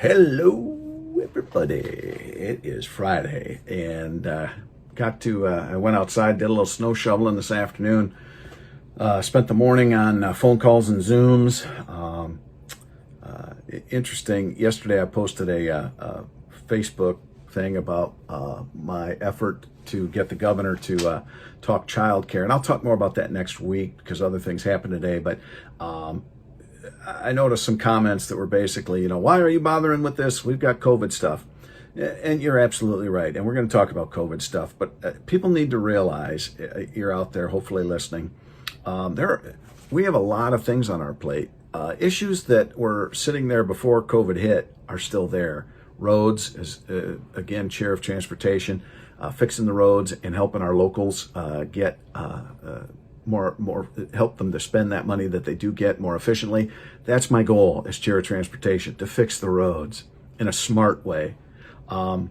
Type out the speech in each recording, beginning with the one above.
Hello, everybody. It is Friday, and I went outside, did a little snow shoveling this afternoon. Spent the morning on phone calls and Zooms. Interesting. Yesterday, I posted a Facebook thing about my effort to get the governor to talk childcare, and I'll talk more about that next week because other things happened today. But I noticed some comments that were basically, why are you bothering with this? We've got COVID stuff. And you're absolutely right. And we're going to talk about COVID stuff. But people need to realize, you're out there hopefully listening, we have a lot of things on our plate. Issues that were sitting there before COVID hit are still there. Roads, again, Chair of Transportation, fixing the roads and helping our locals get more help them to spend that money that they do get more efficiently. That's my goal as Chair of Transportation, to fix the roads in a smart way. And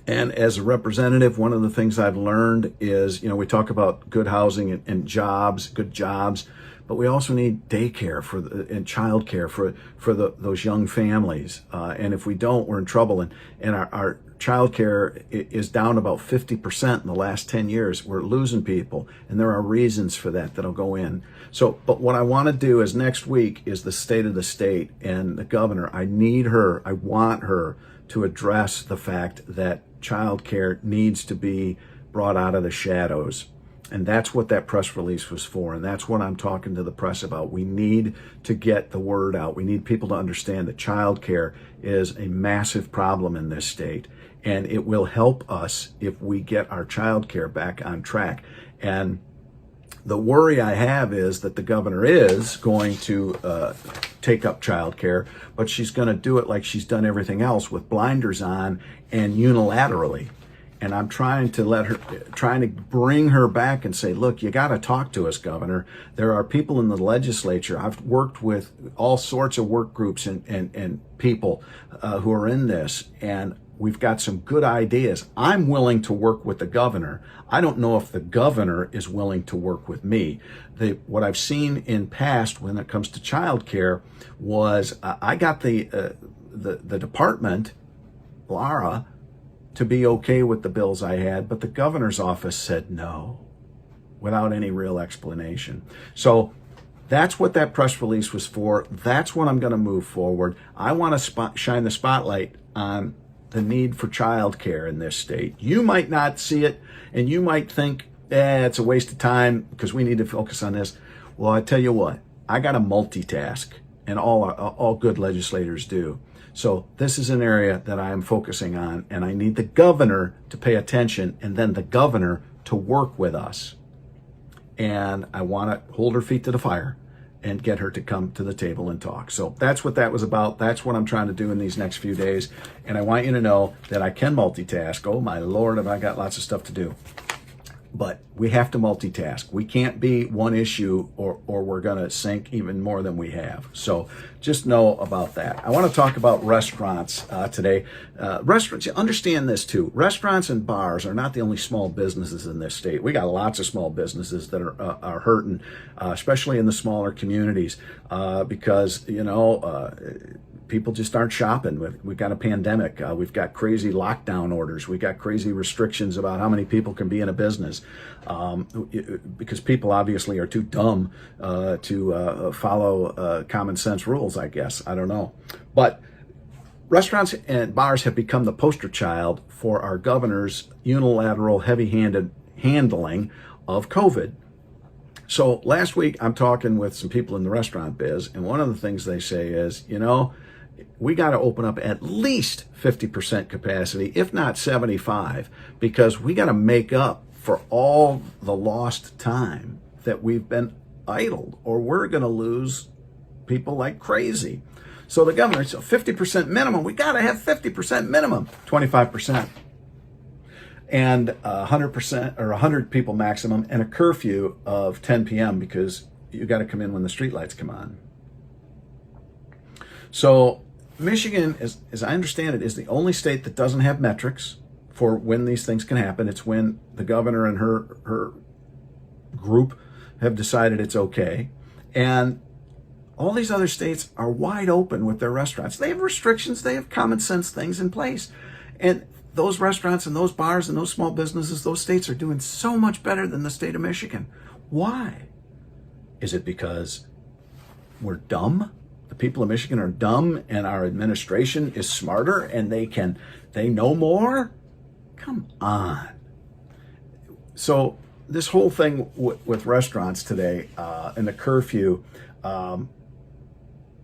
as a representative, one of the things I've learned is, we talk about good housing and jobs, good jobs, but we also need daycare and childcare for those young families. And if we don't, we're in trouble. And our childcare is down about 50% in the last 10 years. We're losing people, and there are reasons for that that'll go in. So, but what I want to do is next week is the state of the state, and the governor, I want her to address the fact that childcare needs to be brought out of the shadows. And that's what that press release was for. And that's what I'm talking to the press about. We need to get the word out. We need people to understand that childcare is a massive problem in this state. And it will help us if we get our childcare back on track. And the worry I have is that the governor is going to take up childcare, but she's going to do it like she's done everything else, with blinders on and unilaterally. And I'm trying to bring her back and say, look, you got to talk to us, Governor. There are people in the legislature. I've worked with all sorts of work groups and people who are in this, and we've got some good ideas. I'm willing to work with the governor. I don't know if the governor is willing to work with me. What I've seen in past when it comes to childcare was I got the department, Laura, to be okay with the bills I had, but the governor's office said no, without any real explanation. So that's what that press release was for. That's what I'm going to move forward. I want to shine the spotlight on the need for childcare in this state. You might not see it, and you might think, it's a waste of time because we need to focus on this. Well, I tell you what, I got to multitask, and all good legislators do. So this is an area that I am focusing on, and I need the governor to pay attention, and then the governor to work with us. And I want to hold her feet to the fire and get her to come to the table and talk. So that's what that was about. That's what I'm trying to do in these next few days. And I want you to know that I can multitask. Oh my Lord, have I got lots of stuff to do. But we have to multitask. We can't be one issue or we're going to sink even more than we have. So just know about that. I want to talk about restaurants today. Restaurants, understand this too. Restaurants and bars are not the only small businesses in this state. We got lots of small businesses that are hurting, especially in the smaller communities, because, people just aren't shopping. We've got a pandemic. We've got crazy lockdown orders. We've got crazy restrictions about how many people can be in a business, because people obviously are too dumb to follow common sense rules, I guess. I don't know. But restaurants and bars have become the poster child for our governor's unilateral, heavy-handed handling of COVID. So last week, I'm talking with some people in the restaurant biz, and one of the things they say is, we got to open up at least 50% capacity, if not 75, because we got to make up for all the lost time that we've been idled, or we're going to lose people like crazy. So the governor said 50% minimum. We got to have 50% minimum, 25%. And 100% or 100 people maximum, and a curfew of 10 p.m. because you got to come in when the streetlights come on. So Michigan, as I understand it, is the only state that doesn't have metrics for when these things can happen. It's when the governor and her group have decided it's okay. And All these other states are wide open with their restaurants. They have restrictions. They have common sense things in place. And those restaurants and those bars and those small businesses, those states are doing so much better than the state of Michigan. Why? Is it because we're dumb? The people of Michigan are dumb and our administration is smarter and they know more? Come on. So this whole thing with restaurants today and the curfew,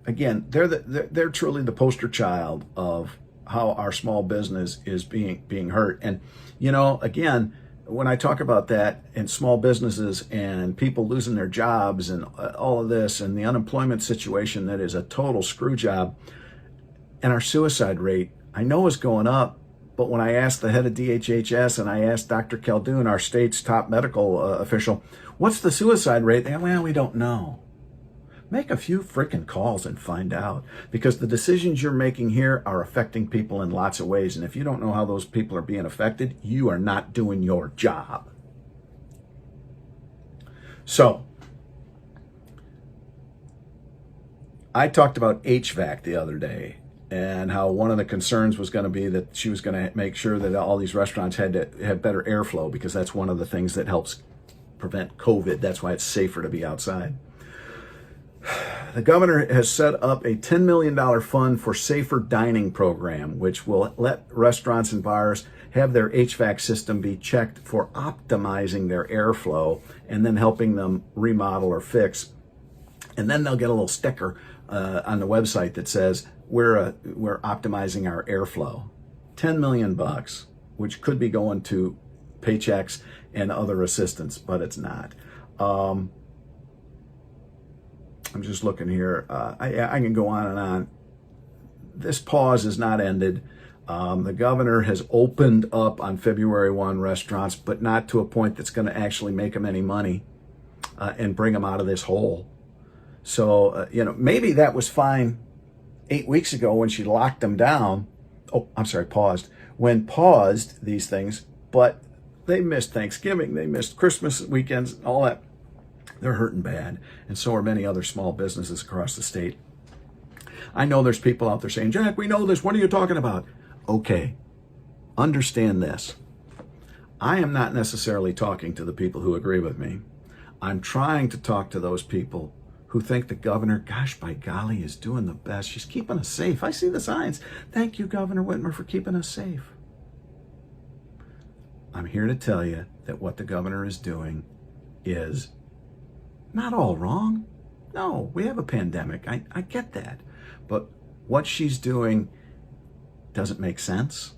again, they're truly the poster child of how our small business is being hurt. And, you know, again, when I talk about that and small businesses and people losing their jobs and all of this and the unemployment situation that is a total screw job, and our suicide rate, I know is going up. But when I asked the head of DHHS and I asked Dr. Khaldun, our state's top medical official, what's the suicide rate? They go, well, we don't know. Make a few freaking calls and find out, because the decisions you're making here are affecting people in lots of ways. And if you don't know how those people are being affected, you are not doing your job. So I talked about HVAC the other day and how one of the concerns was going to be that she was going to make sure that all these restaurants had to have better airflow, because that's one of the things that helps prevent COVID. That's why it's safer to be outside. The governor has set up a $10 million fund for safer dining program, which will let restaurants and bars have their HVAC system be checked for optimizing their airflow and then helping them remodel or fix. And then they'll get a little sticker on the website that says, we're optimizing our airflow. $10 million, which could be going to paychecks and other assistance, but it's not. I'm just looking here. I can go on and on. This pause is not ended. The governor has opened up on February 1 restaurants, but not to a point that's going to actually make them any money and bring them out of this hole. So, maybe that was fine 8 weeks ago when she locked them down. Oh, I'm sorry, paused. When paused these things, but they missed Thanksgiving, they missed Christmas weekends, all that. They're hurting bad, and so are many other small businesses across the state. I know there's people out there saying, Jack, we know this. What are you talking about? Okay, understand this. I am not necessarily talking to the people who agree with me. I'm trying to talk to those people who think the governor, gosh, by golly, is doing the best. She's keeping us safe. I see the signs. Thank you, Governor Whitmer, for keeping us safe. I'm here to tell you that what the governor is doing is not all wrong. No, we have a pandemic. I get that. But what she's doing doesn't make sense.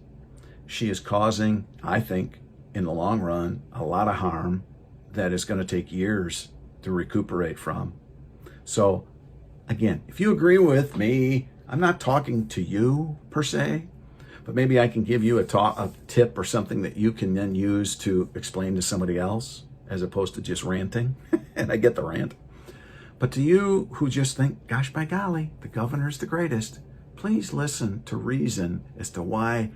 She is causing, I think, in the long run, a lot of harm that is going to take years to recuperate from. So, again, if you agree with me, I'm not talking to you per se, but maybe I can give you a tip or something that you can then use to explain to somebody else, as opposed to just ranting. And I get the rant. But to you who just think, gosh, by golly, the governor's the greatest, please listen to reason as to why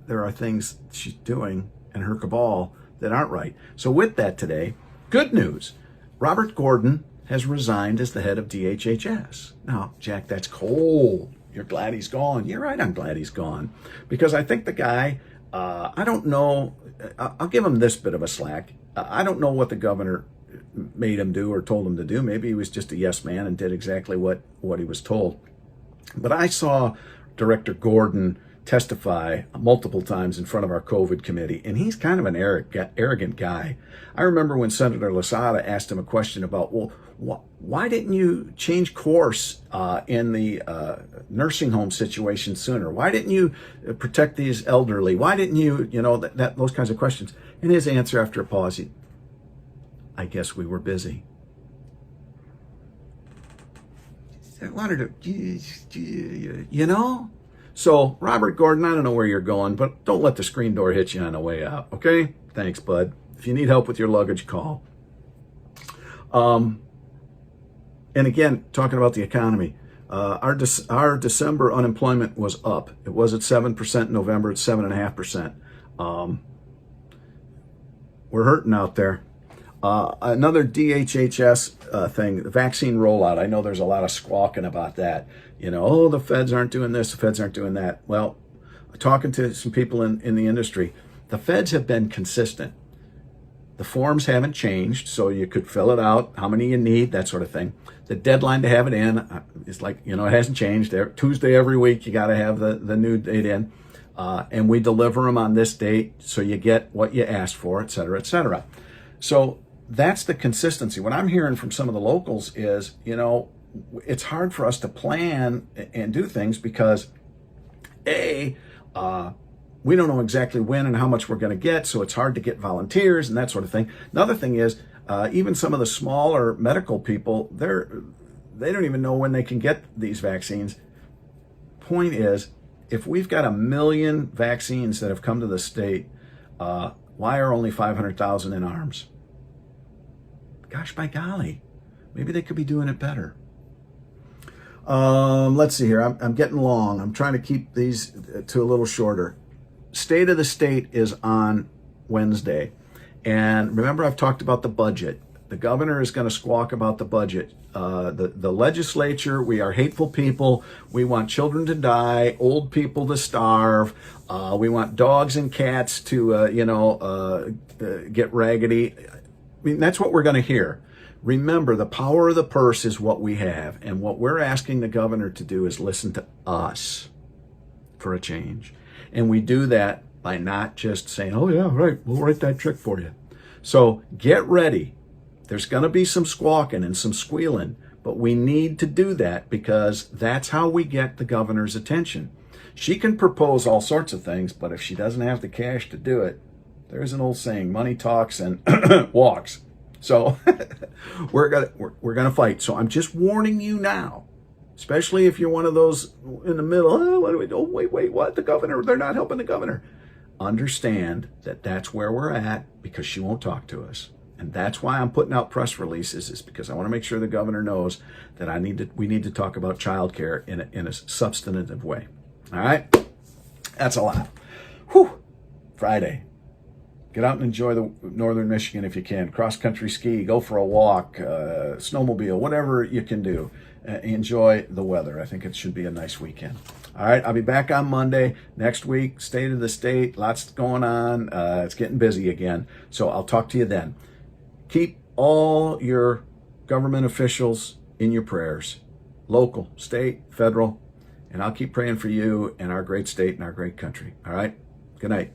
there are things she's doing and her cabal that aren't right. So with that today, good news. Robert Gordon has resigned as the head of DHHS. Now, Jack, that's cold. You're glad he's gone. You're right, I'm glad he's gone. Because I think the guy, I don't know, I'll give him this bit of a slack. I don't know what the governor made him do or told him to do. Maybe he was just a yes man and did exactly what he was told. But I saw Director Gordon testify multiple times in front of our COVID committee, and he's kind of an arrogant guy. I remember when Senator Lasada asked him a question about, well, why didn't you change course in the nursing home situation sooner? Why didn't you protect these elderly? Why didn't you, those kinds of questions? And his answer after a pause, I guess we were busy. I wanted to, So, Robert Gordon, I don't know where you're going, but don't let the screen door hit you on the way out, okay? Thanks, bud. If you need help with your luggage, call. And again, talking about the economy, our December unemployment was up. It was at 7% in November. It's 7.5%. We're hurting out there. Another DHHS thing, the vaccine rollout. I know there's a lot of squawking about that. You know, oh, the feds aren't doing this, the feds aren't doing that. Well, talking to some people in the industry, the feds have been consistent. The forms haven't changed, so you could fill it out, how many you need, that sort of thing. The deadline to have it in is like, you know, it hasn't changed. Tuesday every week, you got to have the new date in. And we deliver them on this date, so you get what you asked for, et cetera, et cetera. So that's the consistency. What I'm hearing from some of the locals is, you know, it's hard for us to plan and do things because, we don't know exactly when and how much we're going to get, so it's hard to get volunteers and that sort of thing. Another thing is, even some of the smaller medical people, they don't even know when they can get these vaccines. Point is, if we've got 1 million vaccines that have come to the state, why are only 500,000 in arms? Gosh, by golly, maybe they could be doing it better. Let's see here. I'm getting long. I'm trying to keep these to a little shorter. State of the state is on Wednesday. And remember, I've talked about the budget. The governor is going to squawk about the budget. The legislature, we are hateful people. We want children to die, old people to starve. We want dogs and cats to, get raggedy. I mean, that's what we're going to hear. Remember, the power of the purse is what we have. And what we're asking the governor to do is listen to us for a change. And we do that by not just saying, oh, yeah, right, we'll write that check for you. So get ready. There's going to be some squawking and some squealing, but we need to do that because that's how we get the governor's attention. She can propose all sorts of things, but if she doesn't have the cash to do it, there's an old saying, money talks and walks. So we're gonna fight. So I'm just warning you now, especially if you're one of those in the middle. Oh, what do we do? Oh, wait, what? The governor? They're not helping the governor. Understand that that's where we're at because she won't talk to us. And that's why I'm putting out press releases, is because I want to make sure the governor knows that we need to talk about childcare in a substantive way. All right? That's a lot. Whew. Friday. Get out and enjoy the northern Michigan if you can. Cross-country ski, go for a walk, snowmobile, whatever you can do. Enjoy the weather. I think it should be a nice weekend. All right, I'll be back on Monday. Next week, State of the State, lots going on. It's getting busy again. So I'll talk to you then. Keep all your government officials in your prayers, local, state, federal, and I'll keep praying for you and our great state and our great country. All right? Good night.